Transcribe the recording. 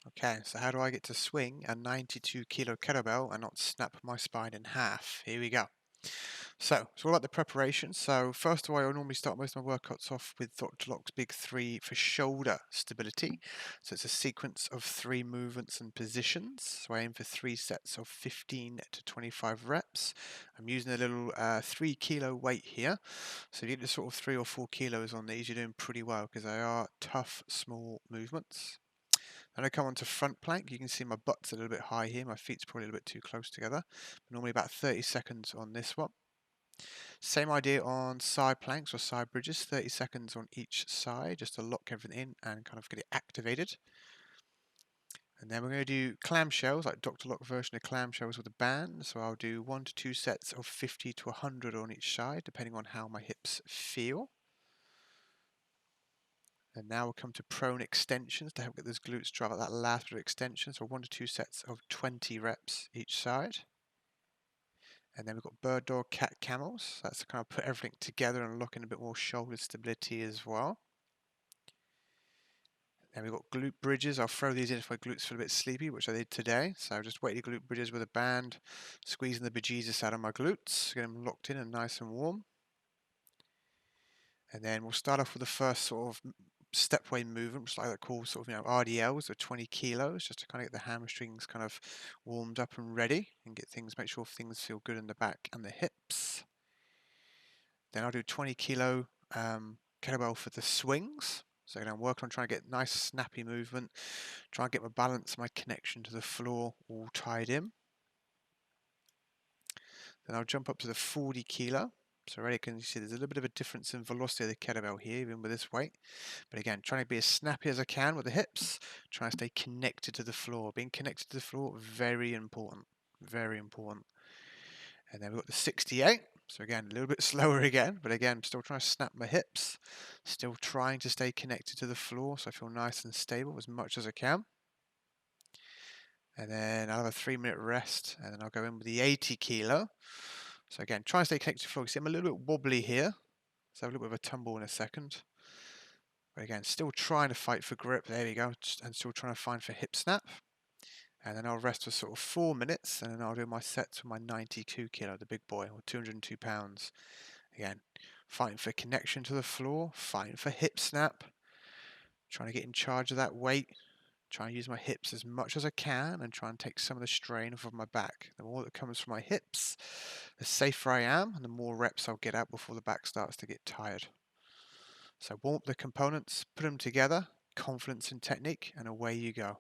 Okay, so how do I get to swing a 92 kilo kettlebell and not snap my spine in half? Here we go. So it's all about the preparation. So first of all, I normally start most of my workouts off with Dr. Lock's Big Three for shoulder stability. So it's a sequence of 3 movements and positions. So I aim for 3 sets of 15 to 25 reps. I'm using a little 3 kilo weight here. So if you get to sort of 3 or 4 kilos on these, you're doing pretty well because they are tough, small movements. Then I come on to front plank. You can see my butt's a little bit high here. My feet's probably a little bit too close together. Normally about 30 seconds on this one. Same idea on side planks or side bridges, 30 seconds on each side, just to lock everything in and kind of get it activated. And then we're going to do clamshells, like Dr. Lock version of clamshells with a band. So I'll do 1 to 2 sets of 50 to 100 on each side, depending on how my hips feel. And now we'll come to prone extensions to help get those glutes drive out that last bit of extension. So 1 to 2 sets of 20 reps each side. And then we've got bird dog, cat, camels. That's to kind of put everything together and lock in a bit more shoulder stability as well. Then we've got glute bridges. I'll throw these in if my glutes feel a bit sleepy, which I did today. So just weighted glute bridges with a band, squeezing the bejesus out of my glutes, get them locked in and nice and warm. And then we'll start off with the first sort of stepway movement, which I like to call sort of, RDLs or 20 kilos, just to kind of get the hamstrings kind of warmed up and ready and get things, make sure things feel good in the back and the hips. Then I'll do 20 kilo kettlebell for the swings. So I'm working on trying to get nice snappy movement, try and get my balance, my connection to the floor all tied in. Then I'll jump up to the 40 kilo. So already can you see there's a little bit of a difference in velocity of the kettlebell here, even with this weight. But again, trying to be as snappy as I can with the hips, trying to stay connected to the floor. Being connected to the floor, very important, very important. And then we've got the 68. So again, a little bit slower again, but again, still trying to snap my hips, still trying to stay connected to the floor so I feel nice and stable as much as I can. And then I'll have a 3-minute rest, and then I'll go in with the 80 kilo. So again, try and stay connected to the floor. See, I'm a little bit wobbly here. So have a little bit of a tumble in a second. But again, still trying to fight for grip. There we go. And still trying to find for hip snap. And then I'll rest for sort of 4 minutes, and then I'll do my sets with my 92 kilo, the big boy, or 202 pounds. Again, fighting for connection to the floor, fighting for hip snap, trying to get in charge of that weight, try and use my hips as much as I can and try and take some of the strain off of my back. The more that comes from my hips, the safer I am and the more reps I'll get out before the back starts to get tired. So warm up the components, put them together, confidence in technique, and away you go.